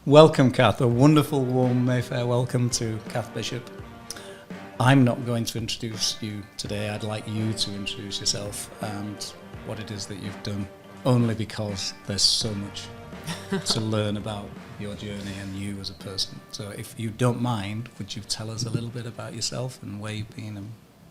Welcome, Cath. A wonderful, warm Mayfair welcome to Cath Bishop. I'm not going to introduce you today. I'd like you to introduce yourself and what it is that you've done, only because there's so much to learn about your journey and you as a person. So if you don't mind, would you tell us a little bit about yourself and where you've been and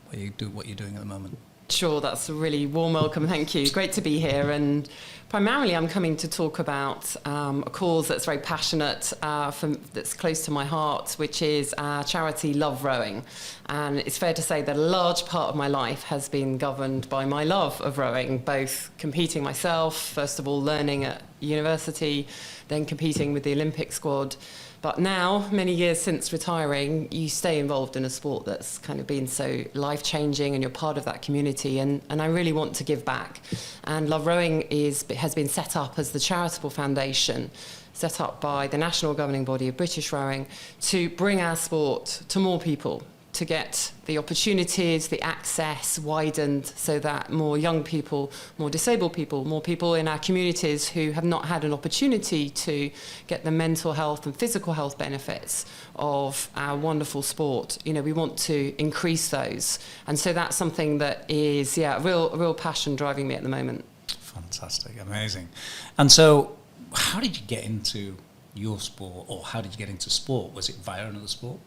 where you do what you're doing at the moment? Sure, that's a really warm welcome, thank you. Great to be here, and primarily I'm coming to talk about a cause that's very passionate, that's close to my heart, which is our charity LoveRowing. And it's fair to say that a large part of my life has been governed by my love of rowing, both competing myself, first of all learning at university, then competing with the Olympic squad. But now, many years since retiring, you stay involved in a sport that's kind of been so life-changing and you're part of that community, and I really want to give back. And LoveRowing has been set up as the charitable foundation, set up by the national governing body of British Rowing, to bring our sport to more people, to get the opportunities, the access widened so that more young people, more disabled people, more people in our communities who have not had an opportunity to get the mental health and physical health benefits of our wonderful sport. You know, we want to increase those. And so that's something that is, a real passion driving me at the moment. Fantastic, amazing. And so how did you get into your sport, or how did you get into sport? Was it via another sport?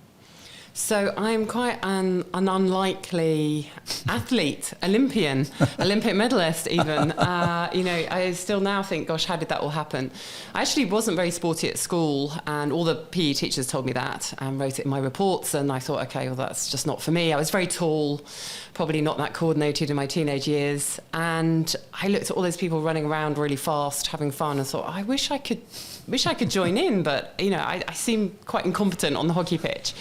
So I'm quite an unlikely athlete, Olympic medalist even. I still now think, gosh, how did that all happen? I actually wasn't very sporty at school, and all the PE teachers told me that and wrote it in my reports, and I thought, okay, well, that's just not for me. I was very tall, probably not that coordinated in my teenage years, and I looked at all those people running around really fast, having fun, and thought, I wish I could join in, but I seem quite incompetent on the hockey pitch.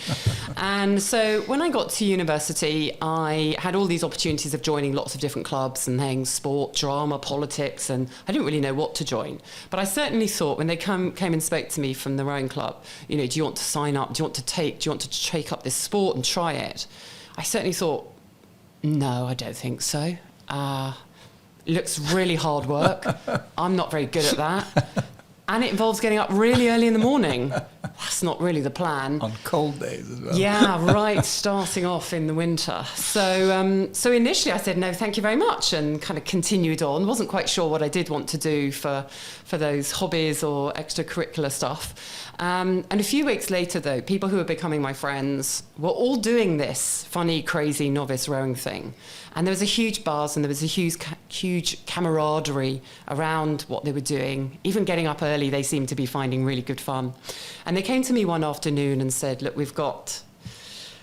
And so when I got to university, I had all these opportunities of joining lots of different clubs and things, sport, drama, politics, and I didn't really know what to join. But I certainly thought, when they came and spoke to me from the rowing club, do you want to sign up? Do you want to take up this sport and try it? I certainly thought, no, I don't think so. It looks really hard work. I'm not very good at that. And it involves getting up really early in the morning. That's not really the plan. On cold days as well. Yeah, right, starting off in the winter. So initially I said, no, thank you very much, and kind of continued on. Wasn't quite sure what I did want to do for those hobbies or extracurricular stuff. And a few weeks later, though, people who were becoming my friends were all doing this funny, crazy novice rowing thing. And there was a huge buzz, and there was a huge camaraderie around what they were doing. Even getting up early, they seemed to be finding really good fun. And they came to me one afternoon and said, look, we've got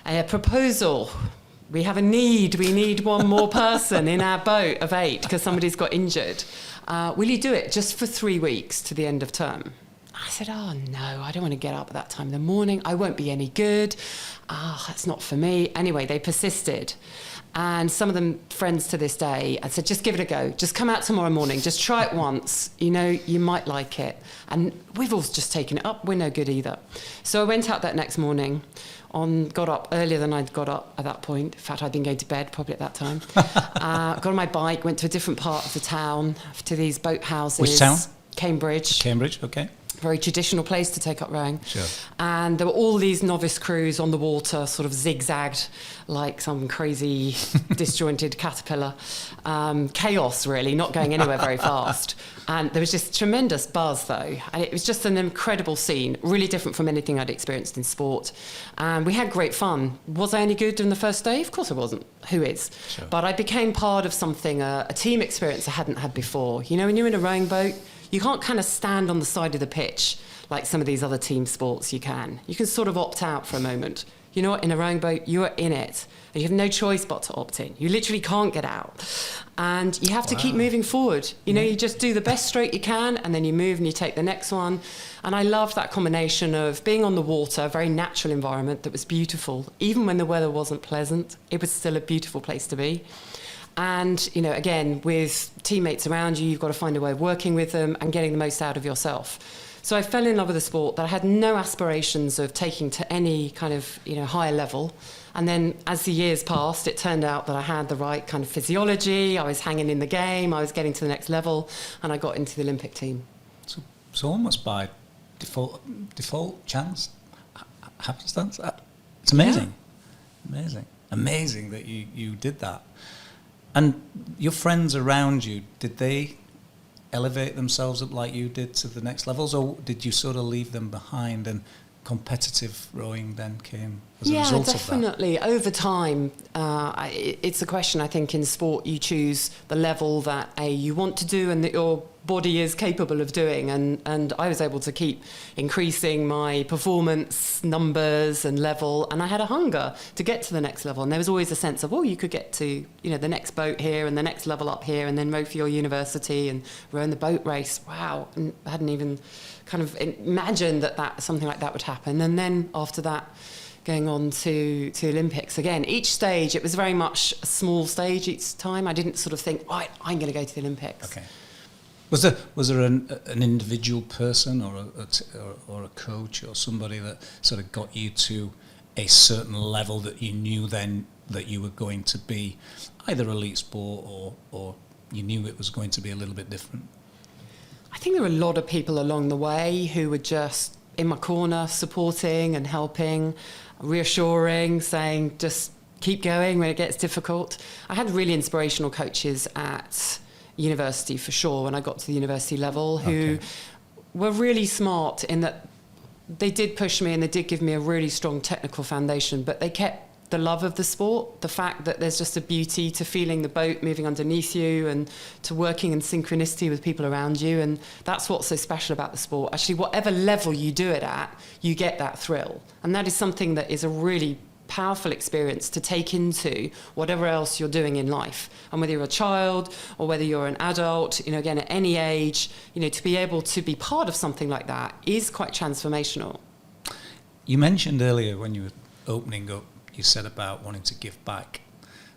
a proposal. We have a need. We need one more person in our boat of 8 because somebody's got injured. Will you do it just for 3 weeks to the end of term? I said, oh, no, I don't want to get up at that time in the morning. I won't be any good. That's not for me. Anyway, they persisted. And some of them friends to this day, I said, just give it a go. Just come out tomorrow morning. Just try it once. You might like it. And we've all just taken it up. We're no good either. So I went out that next morning, got up earlier than I'd got up at that point. In fact, I'd been going to bed probably at that time. Got on my bike, went to a different part of the town, to these boat houses. Which town? Cambridge. Cambridge, okay. Very traditional place to take up rowing. Sure. And there were all these novice crews on the water, sort of zigzagged like some crazy disjointed caterpillar. Chaos, really, not going anywhere very fast. And there was just tremendous buzz, though. And it was just an incredible scene, really different from anything I'd experienced in sport. And we had great fun. Was I any good in the first day? Of course I wasn't. Who is? Sure. But I became part of something, a team experience I hadn't had before. When you're in a rowing boat, you can't kind of stand on the side of the pitch like some of these other team sports you can. You can sort of opt out for a moment. In a rowing boat, you're in it. And you have no choice but to opt in. You literally can't get out. And you have to keep moving forward. You just do the best stroke you can, and then you move and you take the next one. And I loved that combination of being on the water, a very natural environment that was beautiful. Even when the weather wasn't pleasant, it was still a beautiful place to be. And, again, with teammates around you, you've got to find a way of working with them and getting the most out of yourself. So I fell in love with a sport that I had no aspirations of taking to any kind of, higher level. And then as the years passed, it turned out that I had the right kind of physiology. I was hanging in the game. I was getting to the next level, and I got into the Olympic team. So almost by default chance, happenstance. It's amazing, amazing that you did that. And your friends around you, did they elevate themselves up like you did to the next levels, or did you sort of leave them behind and competitive rowing then came as a result of that? Yeah, definitely. Over time, it's a question, I think, in sport, you choose the level that you want to do and that your body is capable of doing. And I was able to keep increasing my performance numbers and level, and I had a hunger to get to the next level. And there was always a sense of, you could get to, the next boat here and the next level up here, and then row for your university and row in the boat race. Wow. And I hadn't even kind of imagined that something like that would happen. And then after that, going on to Olympics again. Each stage, it was very much a small stage each time. I didn't sort of think, right, I'm going to go to the Olympics. Okay. Was there an individual person or a coach or somebody that sort of got you to a certain level that you knew then that you were going to be either elite sport or you knew it was going to be a little bit different? I think there were a lot of people along the way who were just in my corner, supporting and helping, reassuring, saying, just keep going when it gets difficult. I had really inspirational coaches at university, for sure, when I got to the university level, who were really smart in that they did push me and they did give me a really strong technical foundation, but they kept the love of the sport, the fact that there's just a beauty to feeling the boat moving underneath you and to working in synchronicity with people around you. And that's what's so special about the sport. Actually, whatever level you do it at, you get that thrill. And that is something that is a really powerful experience to take into whatever else you're doing in life. And whether you're a child or whether you're an adult, again, at any age, to be able to be part of something like that is quite transformational. You mentioned earlier when you were opening up, you said about wanting to give back.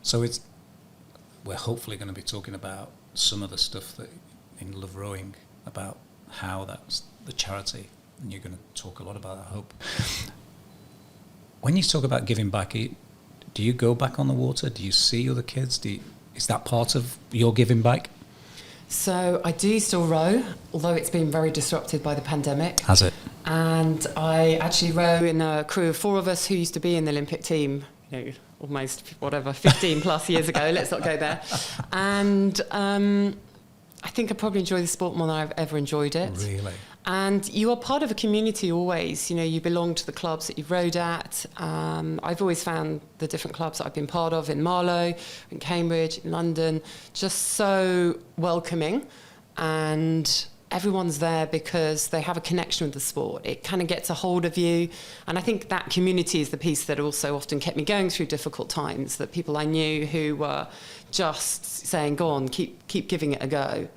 So we're hopefully going to be talking about some of the stuff that in LoveRowing, about how that's the charity, and you're going to talk a lot about that, I hope. When you talk about giving back, do you go back on the water? Do you see other kids? Is that part of your giving back? So I do still row, although it's been very disrupted by the pandemic. Has it? And I actually row in a crew of 4 of us who used to be in the Olympic team, almost 15 plus years ago. Let's not go there. And I think I probably enjoy the sport more than I've ever enjoyed it. Really? And you are part of a community always. You belong to the clubs that you've rowed at. I've always found the different clubs that I've been part of in Marlow, in Cambridge, in London, just so welcoming. And everyone's there because they have a connection with the sport. It kind of gets a hold of you. And I think that community is the piece that also often kept me going through difficult times, that people I knew who were just saying, go on, keep giving it a go.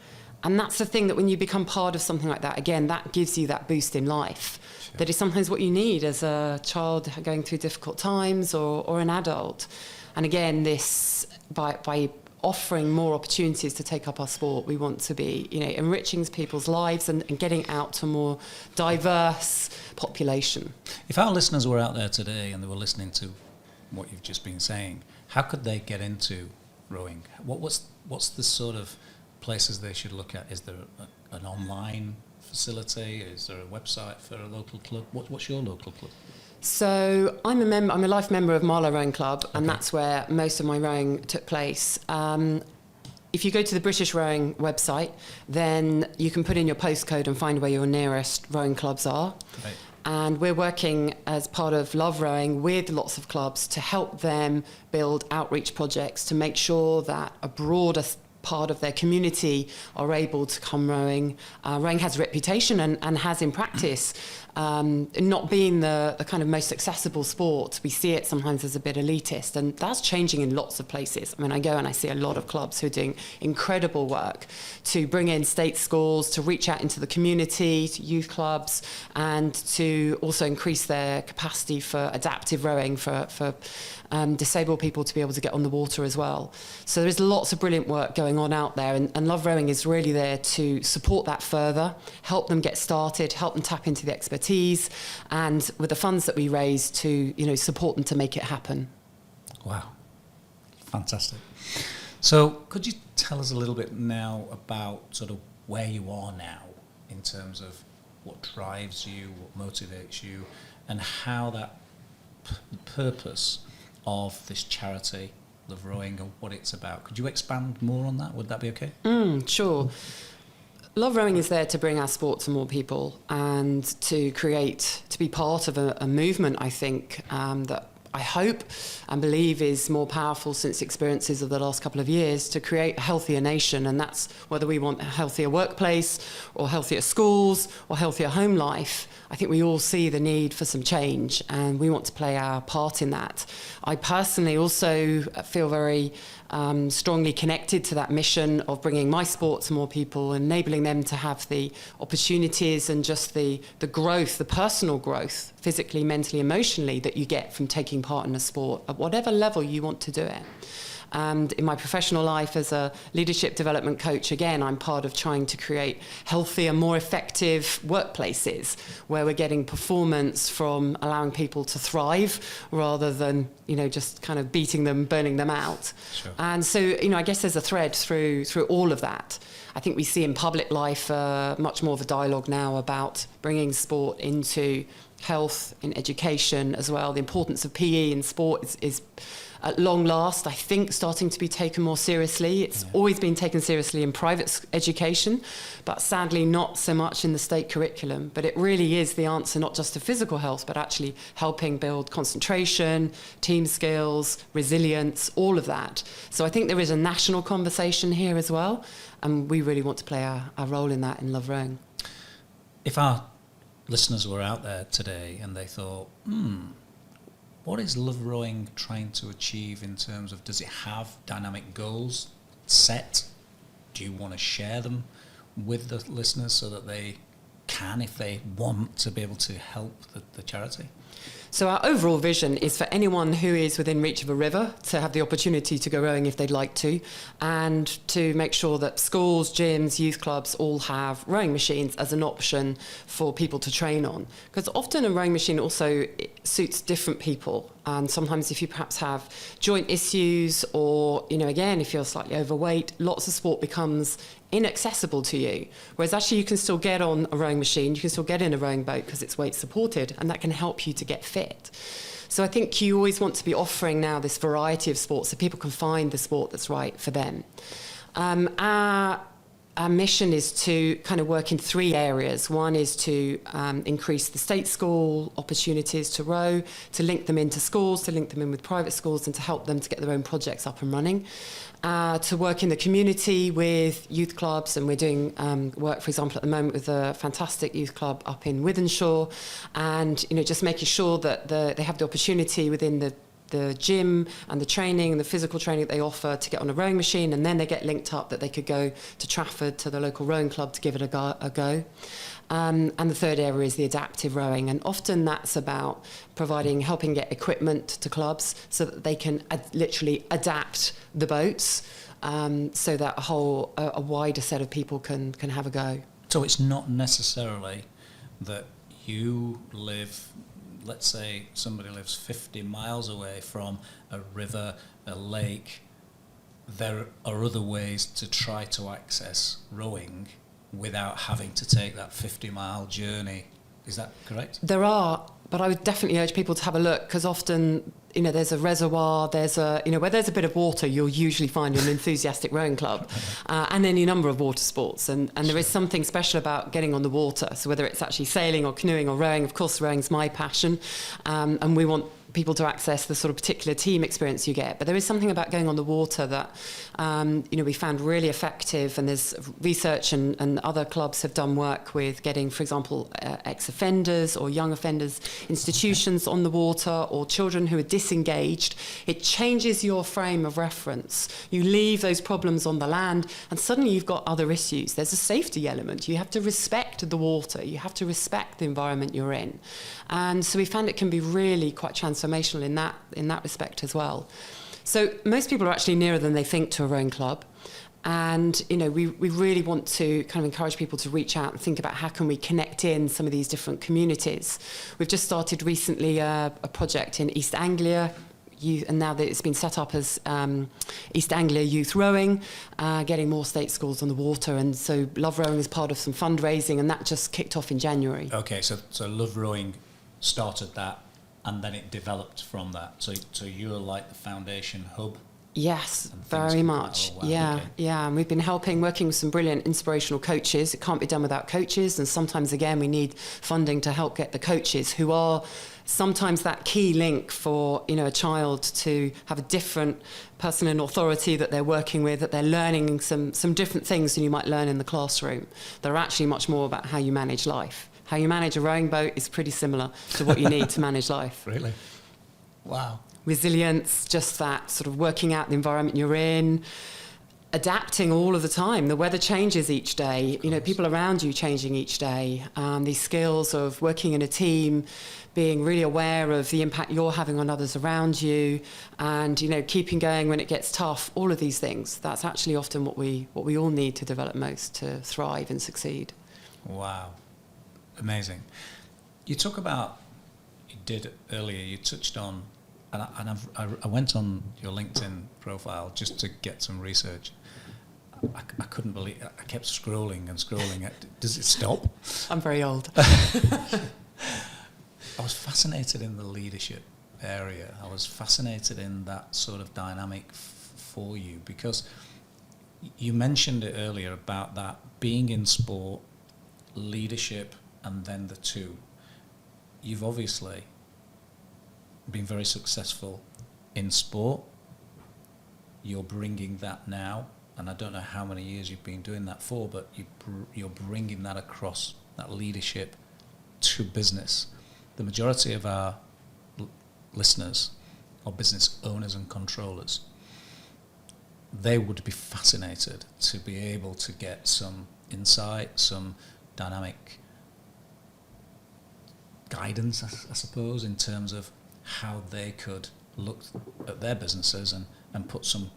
And that's the thing, that when you become part of something like that, again, that gives you that boost in life. Sure. That is sometimes what you need as a child going through difficult times or an adult. And again, this by offering more opportunities to take up our sport, we want to be, enriching people's lives and getting out to a more diverse population. If our listeners were out there today and they were listening to what you've just been saying, how could they get into rowing? What's the sort of places they should look at? Is there an online facility? Is there a website for a local club? What's your local club? So I'm a life member of Marlow Rowing Club, and that's where most of my rowing took place. If you go to the British Rowing website, then you can put in your postcode and find where your nearest rowing clubs are. Right. And we're working as part of LoveRowing with lots of clubs to help them build outreach projects to make sure that a broader part of their community are able to come rowing. Rowing has a reputation and has in practice not being the kind of most accessible sport. We see it sometimes as a bit elitist, and that's changing in lots of places. I mean, I go and I see a lot of clubs who are doing incredible work to bring in state schools, to reach out into the community, to youth clubs, and to also increase their capacity for adaptive rowing for disabled people to be able to get on the water as well. So there's lots of brilliant work going on out there, and LoveRowing is really there to support that further, help them get started, help them tap into the expertise, and with the funds that we raise to support them to make it happen. Wow, fantastic. So could you tell us a little bit now about sort of where you are now in terms of what drives you, what motivates you, and how that purpose of this charity, LoveRowing, and what it's about. Could you expand more on that? Would that be okay? Sure. LoveRowing is there to bring our sport to more people and to be part of a movement, I think, that I hope and believe is more powerful since experiences of the last couple of years, to create a healthier nation. And that's whether we want a healthier workplace or healthier schools or healthier home life. I think we all see the need for some change, and we want to play our part in that. I personally also feel very strongly connected to that mission of bringing my sport to more people, enabling them to have the opportunities and just the growth, the personal growth, physically, mentally, emotionally, that you get from taking part in a sport at whatever level you want to do it. And in my professional life as a leadership development coach, again, I'm part of trying to create healthier, more effective workplaces where we're getting performance from allowing people to thrive rather than, just kind of beating them, burning them out. Sure. And so, I guess there's a thread through all of that. I think we see in public life much more of a dialogue now about bringing sport into health, in education as well. The importance of PE in sport is at long last, I think, starting to be taken more seriously. It's always been taken seriously in private education, but sadly not so much in the state curriculum. But it really is the answer, not just to physical health, but actually helping build concentration, team skills, resilience, all of that. So I think there is a national conversation here as well, and we really want to play our role in that in LoveRowing. If our listeners were out there today and they thought, what is LoveRowing trying to achieve in terms of, does it have dynamic goals set? Do you want to share them with the listeners so that they can, if they want, to be able to help the charity? So our overall vision is for anyone who is within reach of a river to have the opportunity to go rowing if they'd like to, and to make sure that schools, gyms, youth clubs all have rowing machines as an option for people to train on. Because often a rowing machine also suits different people. And sometimes if you perhaps have joint issues or, again, if you're slightly overweight, lots of sport becomes inaccessible to you. Whereas actually you can still get on a rowing machine, you can still get in a rowing boat because it's weight supported, and that can help you to get fit. So I think you always want to be offering now this variety of sports so people can find the sport that's right for them. Our mission is to kind of work in three areas. One is to increase the state school opportunities to row, to link them into schools, to link them in with private schools, and to help them to get their own projects up and running. To work in the community with youth clubs, and we're doing work, for example, at the moment with a fantastic youth club up in Wythenshawe, and just making sure that they have the opportunity within the gym and the training and the physical training that they offer to get on a rowing machine, and then they get linked up that they could go to Trafford to the local rowing club to give it a go. And the third area is the adaptive rowing, and often that's about helping get equipment to clubs so that they can literally adapt the boats, so that a wider set of people can have a go. So it's not necessarily that you live, let's say somebody lives 50 miles away from a river, a lake. There are other ways to try to access rowing without having to take that 50-mile journey. Is that correct? There are, but I would definitely urge people to have a look, because often, there's a reservoir, where there's a bit of water, you'll usually find an enthusiastic rowing club, and any number of water sports. And there is something special about getting on the water. So whether it's actually sailing or canoeing or rowing, of course, rowing's my passion, and we want people to access the sort of particular team experience you get. But there is something about going on the water that, we found really effective, and there's research and other clubs have done work with getting, for example, ex-offenders or young offenders, institutions on the water, or children who are disengaged. It changes your frame of reference. You leave those problems on the land, and suddenly you've got other issues. There's a safety element. You have to respect the water. You have to respect the environment you're in. And so we found it can be really quite transformational in that respect as well. So most people are actually nearer than they think to a rowing club. And, we really want to kind of encourage people to reach out and think about how can we connect in some of these different communities. We've just started recently a project in East Anglia, youth, and now that it's been set up as East Anglia Youth Rowing, getting more state schools on the water. And so LoveRowing is part of some fundraising, and that just kicked off in January. Okay, so LoveRowing started that, and then it developed from that. So you're like the foundation hub? Yes, very much. Oh, wow. Yeah, Okay. yeah. And we've been working with some brilliant inspirational coaches. It can't be done without coaches. And sometimes, again, we need funding to help get the coaches, who are sometimes that key link for, a child to have a different person in authority that they're working with, that they're learning some different things than you might learn in the classroom. They're actually much more about how you manage life. How you manage a rowing boat is pretty similar to what you need to manage life. Really? Wow. Resilience, just that sort of working out the environment you're in, adapting all of the time. The weather changes each day, people around you changing each day. These skills of working in a team, being really aware of the impact you're having on others around you, and keeping going when it gets tough. All of these things, that's actually often what we all need to develop most to thrive and succeed. Wow. Amazing. You talk about, you did earlier, you touched on, and I went on your LinkedIn profile just to get some research. I couldn't believe, I kept scrolling and scrolling. Does it stop? I'm very old. I was fascinated in the leadership area. I was fascinated in that sort of dynamic for you, because you mentioned it earlier about that being in sport, leadership, and then the two. You've obviously been very successful in sport. You're bringing that now, and I don't know how many years you've been doing that for, but you're bringing that across, that leadership, to business. The majority of our listeners are business owners and controllers. They would be fascinated to be able to get some insight, some dynamic guidance, I suppose, in terms of how they could look at their businesses and put some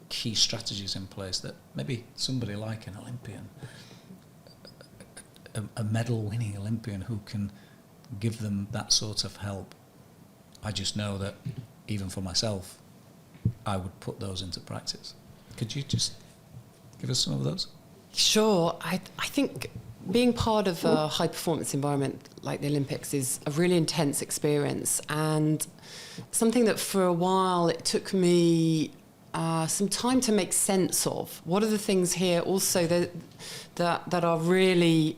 key strategies in place that maybe somebody like an Olympian, a medal-winning Olympian, who can give them that sort of help. I just know that even for myself, I would put those into practice. Could you just give us some of those? Sure. I think being part of a high-performance environment like the Olympics is a really intense experience, and something that for a while it took me some time to make sense of. What are the things here also that are really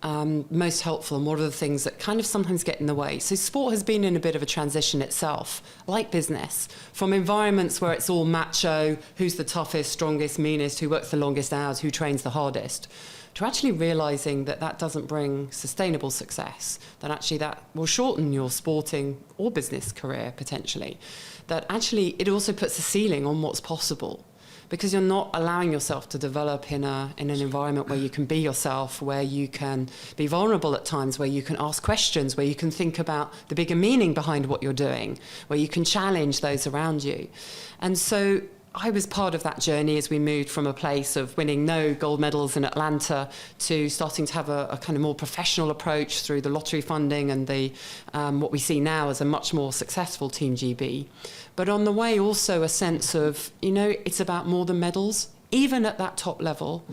most helpful, and what are the things that kind of sometimes get in the way? So sport has been in a bit of a transition itself, like business, from environments where it's all macho, who's the toughest, strongest, meanest, who works the longest hours, who trains the hardest, to actually realising that doesn't bring sustainable success, that actually that will shorten your sporting or business career potentially, that actually it also puts a ceiling on what's possible, because you're not allowing yourself to develop in an environment where you can be yourself, where you can be vulnerable at times, where you can ask questions, where you can think about the bigger meaning behind what you're doing, where you can challenge those around you. And so I was part of that journey as we moved from a place of winning no gold medals in Atlanta to starting to have a kind of more professional approach through the lottery funding and the what we see now as a much more successful Team GB. But on the way also a sense of, it's about more than medals. Even at that top level,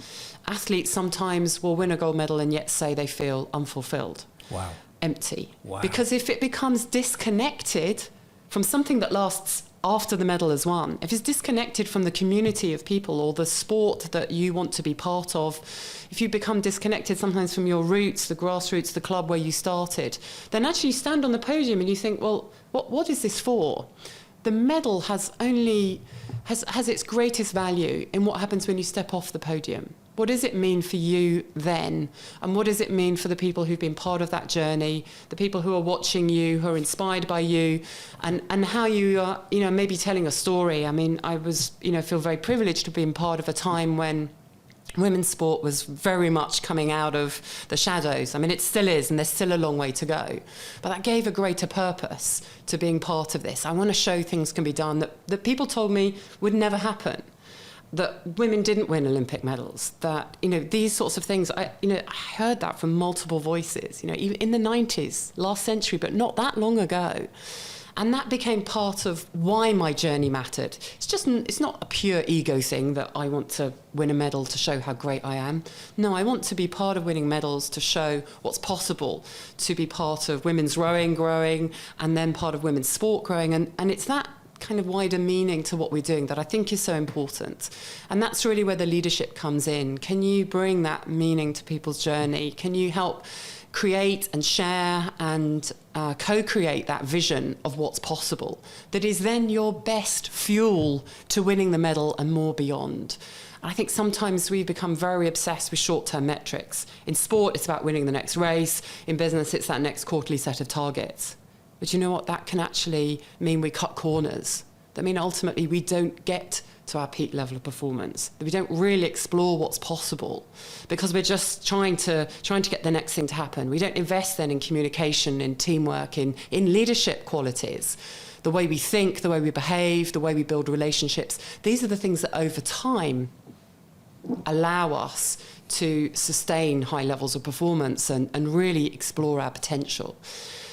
athletes sometimes will win a gold medal and yet say they feel unfulfilled. Wow. Empty. Wow. Because if it becomes disconnected from something that lasts after the medal is won, if it's disconnected from the community of people or the sport that you want to be part of, if you become disconnected sometimes from your roots, the grassroots, the club where you started, then actually you stand on the podium and you think, well, what is this for? The medal has its greatest value in what happens when you step off the podium. What does it mean for you then? And what does it mean for the people who've been part of that journey, the people who are watching you, who are inspired by you, and how you are, maybe telling a story? I mean, I feel very privileged to be part of a time when women's sport was very much coming out of the shadows. I mean, it still is, and there's still a long way to go. But that gave a greater purpose to being part of this. I want to show things can be done that people told me would never happen. That women didn't win Olympic medals, that, these sorts of things, I heard that from multiple voices, even in the 90s, last century, but not that long ago. And that became part of why my journey mattered. It's not a pure ego thing that I want to win a medal to show how great I am. No, I want to be part of winning medals to show what's possible, to be part of women's rowing growing, and then part of women's sport growing. And it's that kind of wider meaning to what we're doing that I think is so important. And that's really where the leadership comes in. Can you bring that meaning to people's journey? Can you help create and share and co-create that vision of what's possible that is then your best fuel to winning the medal and more beyond? I think sometimes we become very obsessed with short-term metrics. In sport, it's about winning the next race. In business, it's that next quarterly set of targets. But you know what? That can actually mean we cut corners. That mean ultimately we don't get to our peak level of performance, that we don't really explore what's possible because we're just trying to get the next thing to happen. We don't invest then in communication, in teamwork, in leadership qualities, the way we think, the way we behave, the way we build relationships. These are the things that over time allow us to sustain high levels of performance and really explore our potential.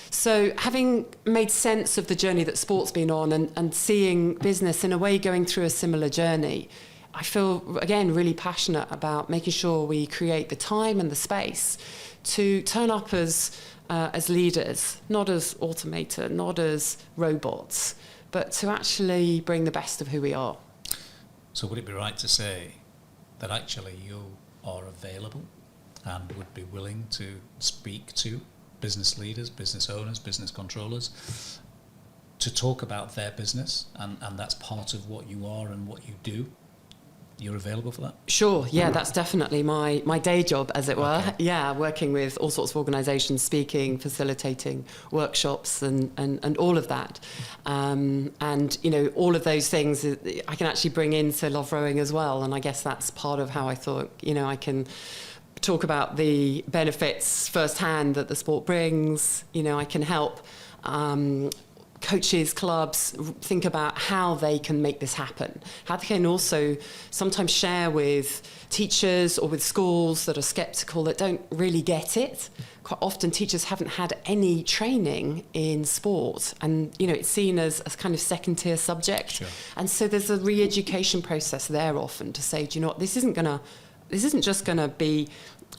So having made sense of the journey that sport's been on and seeing business in a way going through a similar journey, I feel, again, really passionate about making sure we create the time and the space to turn up as leaders, not as automated, not as robots, but to actually bring the best of who we are. So would it be right to say that actually you are available and would be willing to speak to business leaders, business owners, business controllers, to talk about their business, and that's part of what you are and what you do? You're available for that? Sure, yeah, that's definitely my day job, as it were. Okay. Yeah, working with all sorts of organisations, speaking, facilitating workshops and all of that. And, you know, all of those things I can actually bring into LoveRowing as well, and I guess that's part of how I thought, you know, I can talk about the benefits firsthand that the sport brings. You know, I can help coaches, clubs think about how they can make this happen. How they can also sometimes share with teachers or with schools that are sceptical, that don't really get it. Quite often teachers haven't had any training in sport, and you know, it's seen as kind of second tier subject. Sure. And so there's a re-education process there often to say, do you know what, this isn't just going to be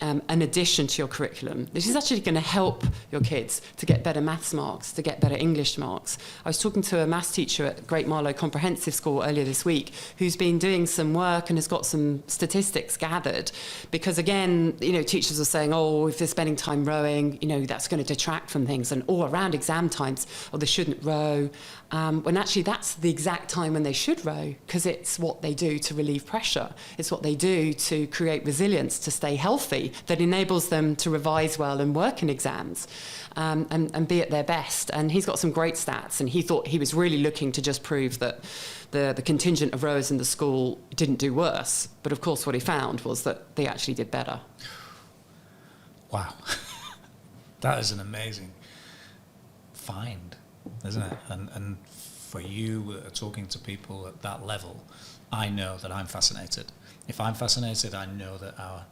an addition to your curriculum. This is actually going to help your kids to get better maths marks, to get better English marks. I was talking to a maths teacher at Great Marlow Comprehensive School earlier this week who's been doing some work and has got some statistics gathered, because again, you know, teachers are saying, oh, if they're spending time rowing, you know, that's going to detract from things, and around exam times, oh, they shouldn't row. When actually that's the exact time when they should row, because it's what they do to relieve pressure. It's what they do to create resilience, to stay healthy, that enables them to revise well and work in exams and be at their best. And he's got some great stats, and he thought he was really looking to just prove that the contingent of rowers in the school didn't do worse. But of course what he found was that they actually did better. Wow. That is an amazing find, isn't it? And for you talking to people at that level, I know that I'm fascinated. If I'm fascinated, I know that our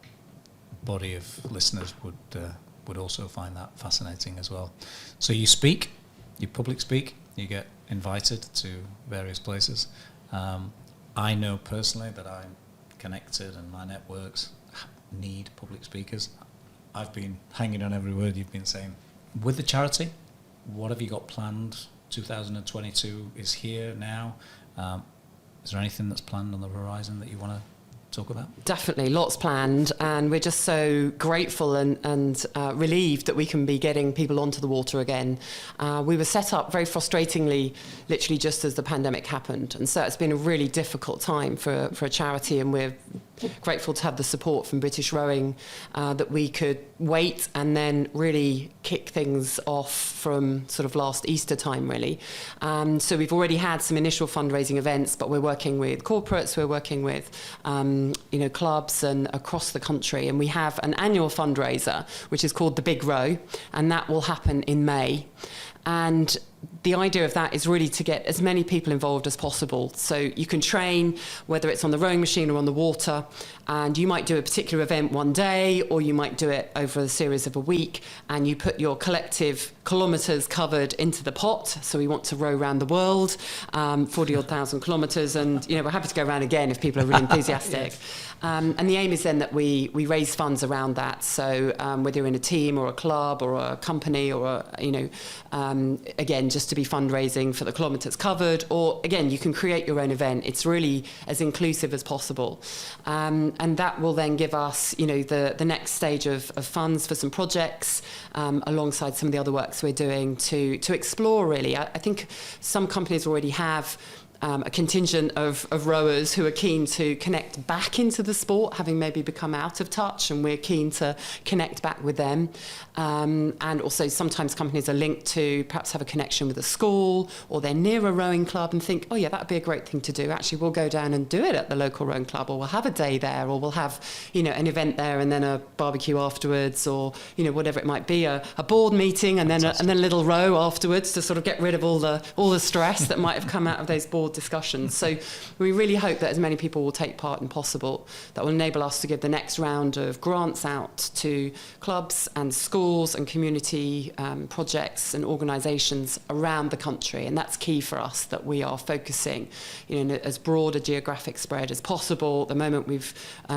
body of listeners would also find that fascinating as well. So you speak, you public speak, you get invited to various places. I know personally that I'm connected and my networks need public speakers. I've been hanging on every word you've been saying. With the charity, what have you got planned? 2022 is here now. Is there anything that's planned on the horizon that you want to talk about? Definitely, lots planned, and we're just so grateful and relieved that we can be getting people onto the water again. We were set up very frustratingly, literally just as the pandemic happened, and so it's been a really difficult time for a charity, and we're grateful to have the support from British Rowing that we could wait and then really kick things off from sort of last Easter time, really. So we've already had some initial fundraising events, but we're working with corporates, we're working with clubs and across the country, and we have an annual fundraiser which is called the Big Row, and that will happen in May. And the idea of that is really to get as many people involved as possible. So you can train, whether it's on the rowing machine or on the water, and you might do a particular event one day, or you might do it over a series of a week, and you put your collective kilometres covered into the pot. So we want to row around the world, 40-odd thousand kilometres, and we're happy to go around again if people are really enthusiastic. Yes. And the aim is then that we raise funds around that. So whether you're in a team or a club or a company or again, just to be fundraising for the kilometres covered, or again, you can create your own event. It's really as inclusive as possible. And that will then give us, the next stage of funds for some projects alongside some of the other works we're doing to explore, really. I think some companies already have a contingent of rowers who are keen to connect back into the sport, having maybe become out of touch, and we're keen to connect back with them. And also sometimes companies are linked to perhaps have a connection with a school, or they're near a rowing club and think, oh yeah, that'd be a great thing to do. Actually, we'll go down and do it at the local rowing club, or we'll have a day there, or we'll have, an event there and then a barbecue afterwards, or, whatever it might be, a board meeting and then a little row afterwards to sort of get rid of all the stress that might have come out of those board discussions. So we really hope that as many people will take part as possible. That will enable us to give the next round of grants out to clubs and schools and community projects and organisations around the country. And that's key for us, that we are focusing as broad a geographic spread as possible. At the moment, we've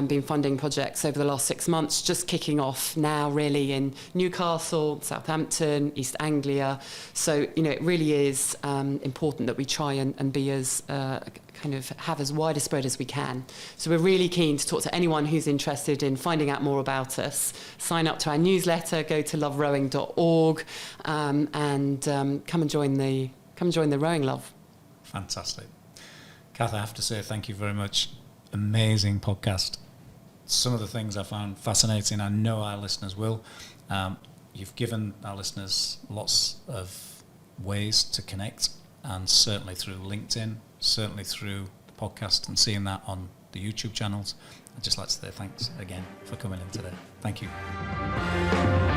been funding projects over the last 6 months, just kicking off now really in Newcastle, Southampton, East Anglia. So, it really is important that we try and be as kind of have as wide a spread as we can. So we're really keen to talk to anyone who's interested in finding out more about us. Sign up to our newsletter, go to loverowing.org, and come and join the rowing love. Fantastic. Cath, I have to say thank you very much. Amazing podcast. Some of the things I found fascinating, I know our listeners will. You've given our listeners lots of ways to connect, and certainly through LinkedIn, certainly through the podcast, and seeing that on the YouTube channels. I'd just like to say thanks again for coming in today. Thank you.